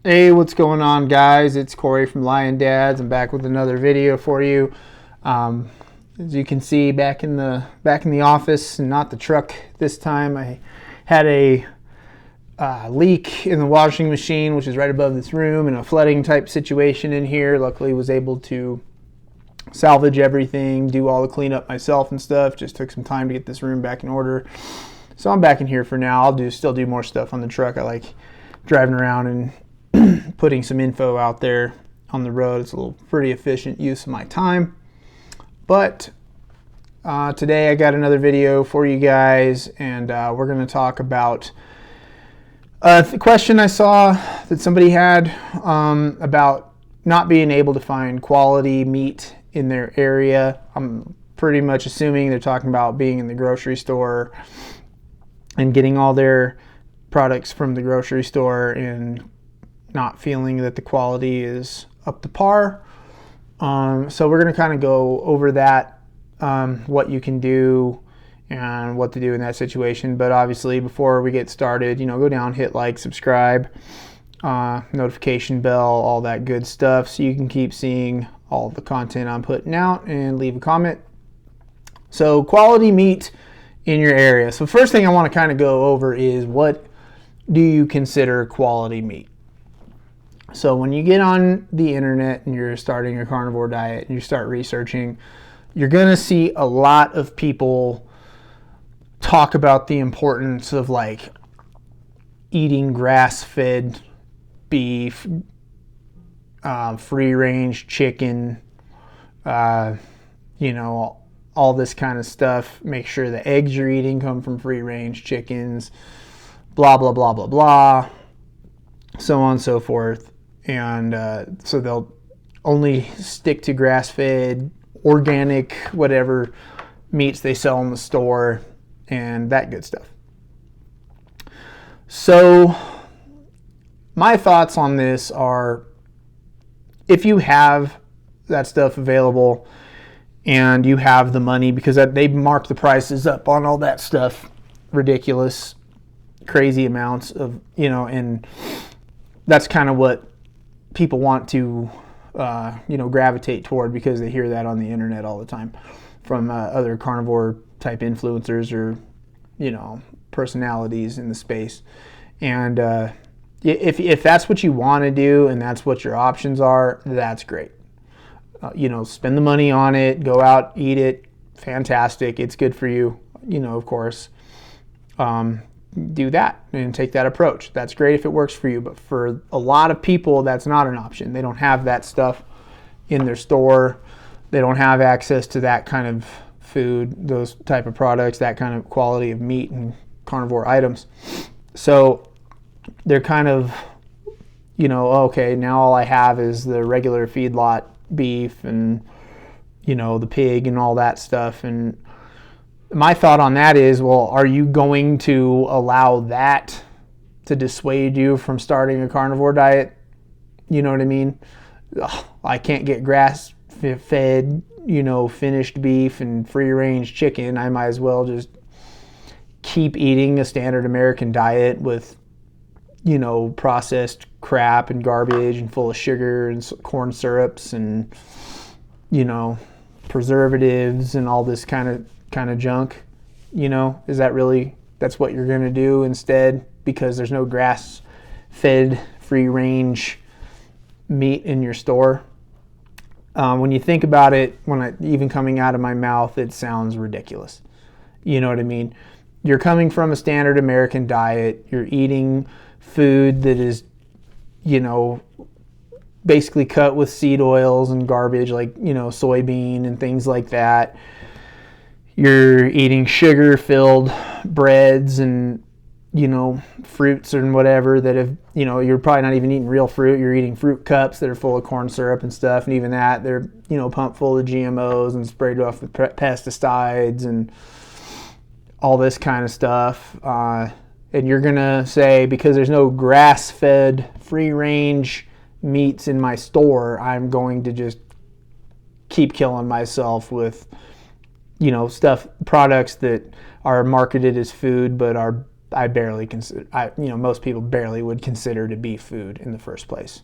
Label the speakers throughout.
Speaker 1: Hey, what's going on, guys? It's Corey from Lion Dads. I'm back with another video for you. As you can see, back in the office, and not the truck this time. I had a leak in the washing machine, which is right above this room, and a flooding type situation in here. Luckily, was able to salvage everything, do all the cleanup myself and stuff. Just took some time to get this room back in order. So I'm back in here for now. I'll still do more stuff on the truck. I like driving around and putting some info out there on the road. It's a little pretty efficient use of my time. But today I got another video for you guys, and we're going to talk about the question I saw that somebody had about not being able to find quality meat in their area. I'm pretty much assuming they're talking about being in the grocery store and getting all their products from the grocery store and not feeling that the quality is up to par. So we're going to kind of go over that, what you can do and what to do in that situation. But obviously, before we get started, go down, hit like, subscribe, notification bell, all that good stuff, so you can keep seeing all the content I'm putting out, and leave a comment. So quality meat in your area. So first thing I want to kind of go over is, what do you consider quality meat? So when you get on the internet and you're starting a carnivore diet and you start researching, you're going to see a lot of people talk about the importance of like eating grass-fed beef, free-range chicken, all this kind of stuff. Make sure the eggs you're eating come from free-range chickens, blah, blah, blah, blah, blah, so on and so forth. And so they'll only stick to grass-fed, organic, whatever meats they sell in the store, and that good stuff. So my thoughts on this are, if you have that stuff available and you have the money, because they mark the prices up on all that stuff, ridiculous, crazy amounts of, and that's kind of what people want to, gravitate toward, because they hear that on the internet all the time from other carnivore type influencers or, personalities in the space. And if that's what you want to do and that's what your options are, that's great. Spend the money on it, go out, eat it, fantastic. It's good for you, of course. Do that and take that approach. That's great if it works for you, but for a lot of people, that's not an option. They don't have that stuff in their store. They don't have access to that kind of food, those type of products, that kind of quality of meat and carnivore items. So they're kind of, okay, now all I have is the regular feedlot beef and, the pig and all that stuff. And my thought on that is, well, are you going to allow that to dissuade you from starting a carnivore diet? You know what I mean? Ugh, I can't get grass-fed, finished beef and free-range chicken. I might as well just keep eating a standard American diet with, processed crap and garbage and full of sugar and corn syrups and, preservatives and all this kind of junk. Is that really, that's what you're going to do instead, because there's no grass-fed, free-range meat in your store? When you think about it, even coming out of my mouth, it sounds ridiculous. You know what I mean? You're coming from a standard American diet. You're eating food that is, basically cut with seed oils and garbage, like, soybean and things like that. You're eating sugar-filled breads and, fruits and whatever that have, you're probably not even eating real fruit. You're eating fruit cups that are full of corn syrup and stuff. And even that, they're, pumped full of GMOs and sprayed off with pesticides and all this kind of stuff. And you're going to say, because there's no grass-fed, free-range meats in my store, I'm going to just keep killing myself with, products that are marketed as food but are I barely consider, most people barely would consider to be food in the first place.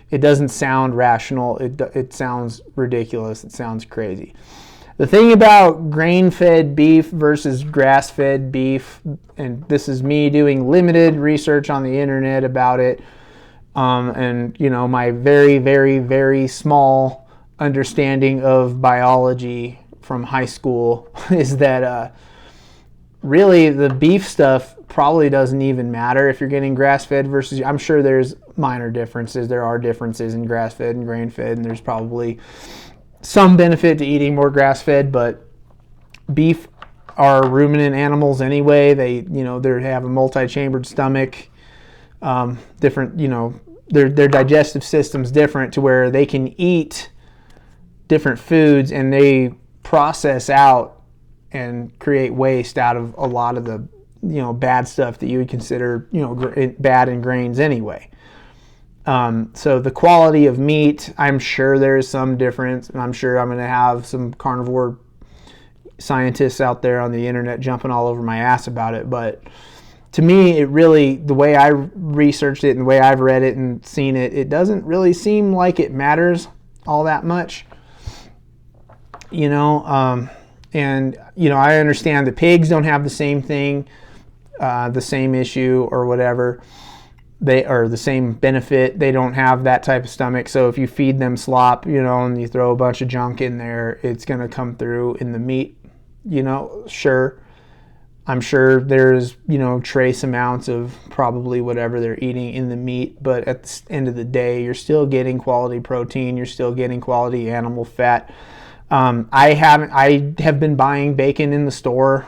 Speaker 1: It doesn't sound rational. It sounds ridiculous. It sounds crazy. The thing about grain-fed beef versus grass-fed beef, and this is me doing limited research on the internet about it, and my very, very, very small understanding of biology from high school is that really the beef stuff probably doesn't even matter if you're getting grass-fed versus, I'm sure there's minor differences. There are differences in grass-fed and grain-fed, and there's probably some benefit to eating more grass-fed, but beef are ruminant animals anyway. They have a multi-chambered stomach, different, their digestive system's different to where they can eat different foods and they process out and create waste out of a lot of the bad stuff that you would consider bad in grains anyway. So the quality of meat, I'm sure there is some difference, and I'm sure I'm going to have some carnivore scientists out there on the internet jumping all over my ass about it. But to me, it really, the way I researched it and the way I've read it and seen it, it doesn't really seem like it matters all that much. And I understand that pigs don't have the same thing, the same issue or whatever. They are the same benefit. They don't have that type of stomach. So if you feed them slop, and you throw a bunch of junk in there, it's going to come through in the meat, sure. I'm sure there's, trace amounts of probably whatever they're eating in the meat. But at the end of the day, you're still getting quality protein. You're still getting quality animal fat. I have been buying bacon in the store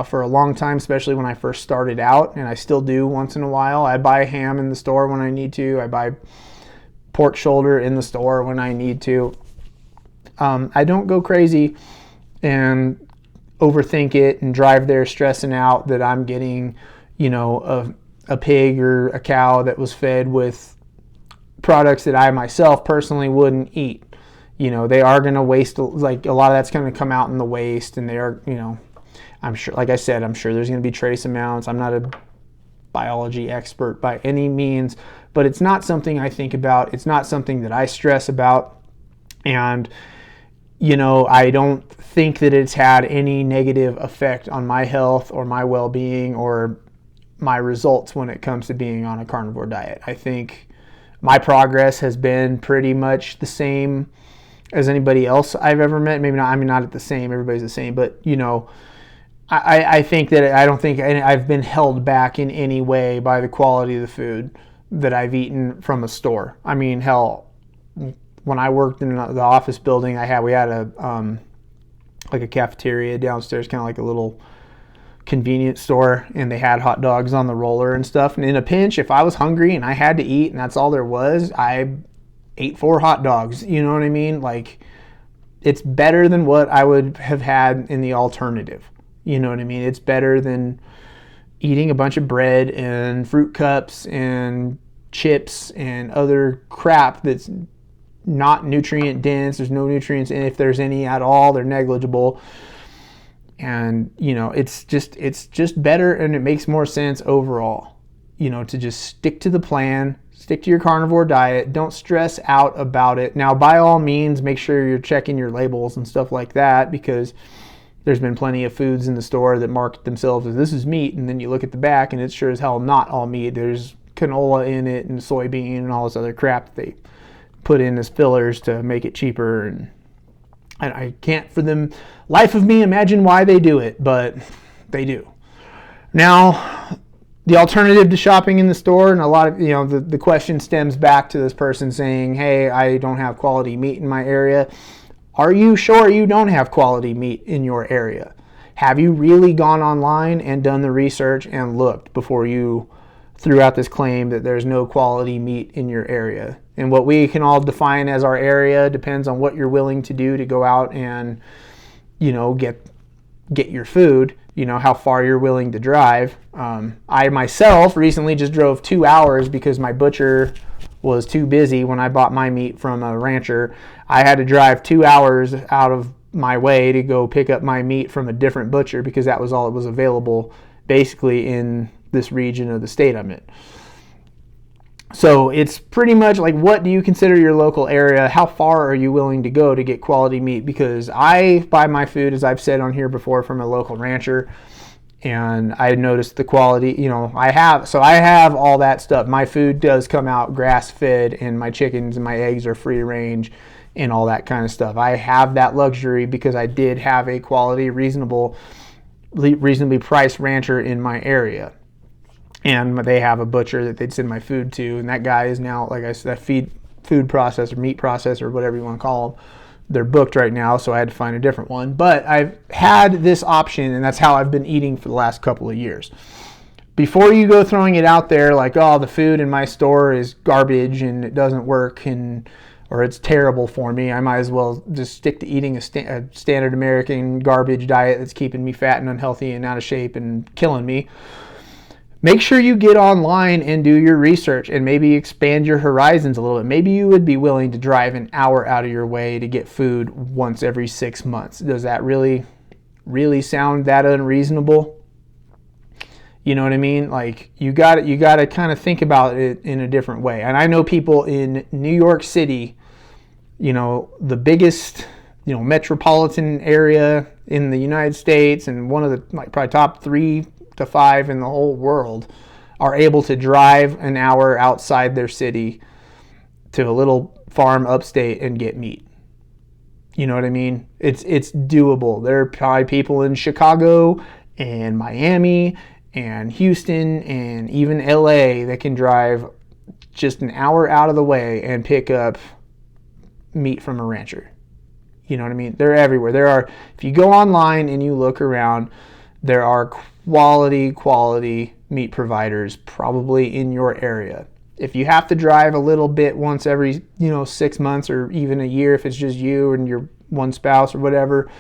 Speaker 1: for a long time, especially when I first started out, and I still do once in a while. I buy ham in the store when I need to. I buy pork shoulder in the store when I need to. I don't go crazy and overthink it and drive there stressing out that I'm getting, a pig or a cow that was fed with products that I myself personally wouldn't eat. They are going to waste, like a lot of that's going to come out in the waste, and they are, I'm sure, like I said, I'm sure there's going to be trace amounts. I'm not a biology expert by any means, but it's not something I think about. It's not something that I stress about. And, I don't think that it's had any negative effect on my health or my well-being or my results when it comes to being on a carnivore diet. I think my progress has been pretty much the same as anybody else I've ever met. Maybe not, not at the same, everybody's the same, but I think that I don't think I've been held back in any way by the quality of the food that I've eaten from a store. I mean, hell, when I worked in the office building, we had a like a cafeteria downstairs, kind of like a little convenience store, and they had hot dogs on the roller and stuff. And in a pinch, if I was hungry and I had to eat and that's all there was, I ate 4 hot dogs. You know what I mean? Like, it's better than what I would have had in the alternative. You know what I mean? It's better than eating a bunch of bread and fruit cups and chips and other crap that's not nutrient dense. There's no nutrients in it. If there's any at all, they're negligible. And, it's just better, and it makes more sense overall, to just stick to the plan, stick to your carnivore diet. Don't stress out about it. Now, by all means, make sure you're checking your labels and stuff like that, because there's been plenty of foods in the store that market themselves as this is meat, and then you look at the back and it's sure as hell not all meat. There's canola in it and soybean and all this other crap that they put in as fillers to make it cheaper, and I can't for the life of me imagine why they do it, but they do. Now, the alternative to shopping in the store, and a lot of, the question stems back to this person saying, hey, I don't have quality meat in my area. Are you sure you don't have quality meat in your area? Have you really gone online and done the research and looked before you threw out this claim that there's no quality meat in your area? And what we can all define as our area depends on what you're willing to do to go out and, get your food, how far you're willing to drive. I myself recently just drove 2 hours because my butcher was too busy when I bought my meat from a rancher. I had to drive 2 hours out of my way to go pick up my meat from a different butcher because that was all that was available basically in this region of the state I'm in. So it's pretty much like, what do you consider your local area? How far are you willing to go to get quality meat? Because I buy my food, as I've said on here before, from a local rancher, and I noticed the quality. I have all that stuff. My food does come out grass fed, and my chickens and my eggs are free range and all that kind of stuff. I have that luxury because I did have a quality, reasonably priced rancher in my area. And they have a butcher that they'd send my food to, and that guy is now, like I said, food processor, meat processor, whatever you want to call them. They're booked right now, so I had to find a different one. But I've had this option, and that's how I've been eating for the last couple of years. Before you go throwing it out there like, oh, the food in my store is garbage and it doesn't work, or it's terrible for me, I might as well just stick to eating a standard American garbage diet that's keeping me fat and unhealthy and out of shape and killing me. Make sure you get online and do your research and maybe expand your horizons a little bit. Maybe you would be willing to drive an hour out of your way to get food once every 6 months. Does that really sound that unreasonable? You know what I mean? Like, you got to kind of think about it in a different way. And I know people in New York City, the biggest, metropolitan area in the United States, and one of the probably top 3 to 5 in the whole world, are able to drive an hour outside their city to a little farm upstate and get meat. You know what I mean? It's doable. There are probably people in Chicago and Miami and Houston and even LA that can drive just an hour out of the way and pick up meat from a rancher. You know what I mean? They're everywhere. If you go online and you look around, there are quality meat providers probably in your area. If you have to drive a little bit once every 6 months or even a year, if it's just you and your one spouse or whatever,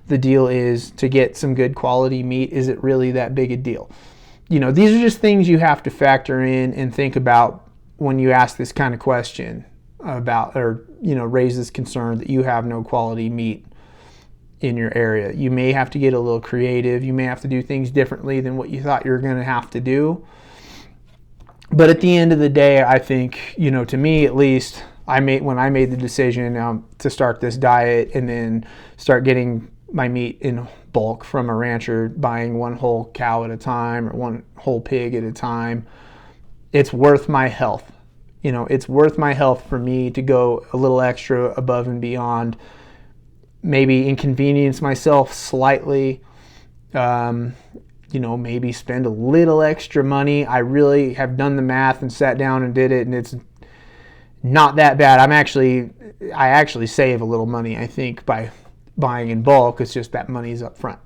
Speaker 1: the deal is to get some good quality meat. Is it really that big a deal? These are just things you have to factor in and think about when you ask this kind of question about, or raise this concern that you have no quality meat in your area. You may have to get a little creative. You may have to do things differently than what you thought you were going to have to do. But at the end of the day, I think, to me at least, when I made the decision to start this diet and then start getting my meat in bulk from a rancher, buying one whole cow at a time or one whole pig at a time, it's worth my health. It's worth my health for me to go a little extra above and beyond, maybe inconvenience myself slightly, maybe spend a little extra money. I really have done the math and sat down and did it, and it's not that bad. I actually save a little money, I think, by buying in bulk. It's just that money's up front.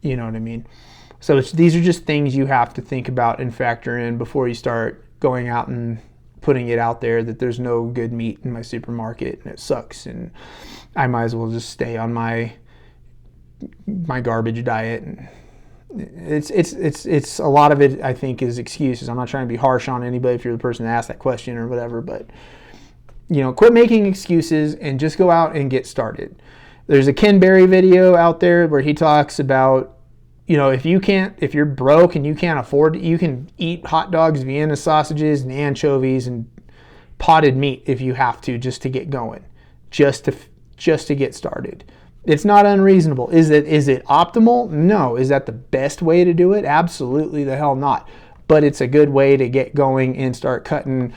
Speaker 1: You know what I mean? So these are just things you have to think about and factor in before you start going out and putting it out there that there's no good meat in my supermarket and it sucks and I might as well just stay on my garbage diet. And it's a lot of it, I think, is excuses. I'm not trying to be harsh on anybody if you're the person that asked that question or whatever, but quit making excuses and just go out and get started. There's a Ken Berry video out there where he talks about, if you're broke and you can't afford it, you can eat hot dogs, Vienna sausages, and anchovies and potted meat if you have to, just to get going, just to get started. It's not unreasonable. Is it optimal? No. Is that the best way to do it? Absolutely the hell not. But it's a good way to get going and start cutting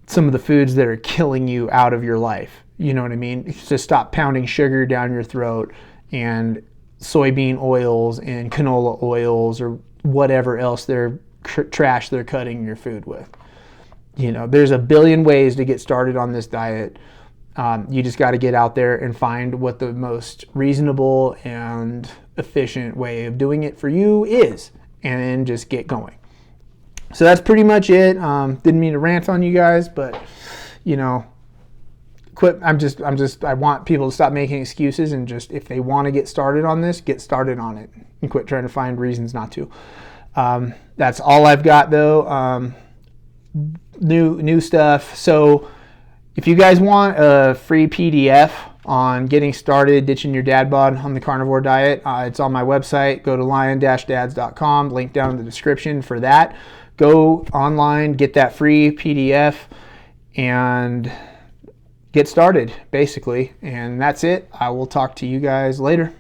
Speaker 1: some of the foods that are killing you out of your life. You know what I mean? Just stop pounding sugar down your throat and soybean oils and canola oils or whatever else trash they're cutting your food with. There's a billion ways to get started on this diet. You just got to get out there and find what the most reasonable and efficient way of doing it for you is, and then just get going. So that's pretty much it. Didn't mean to rant on you guys, but quit. I want people to stop making excuses and just, if they want to get started on this, get started on it and quit trying to find reasons not to. That's all I've got though. New stuff. So if you guys want a free PDF on getting started, ditching your dad bod on the carnivore diet. It's on my website. Go to lion-dads.com, link down in the description for that. Go online, get that free PDF, and get started, basically. And that's it. I will talk to you guys later.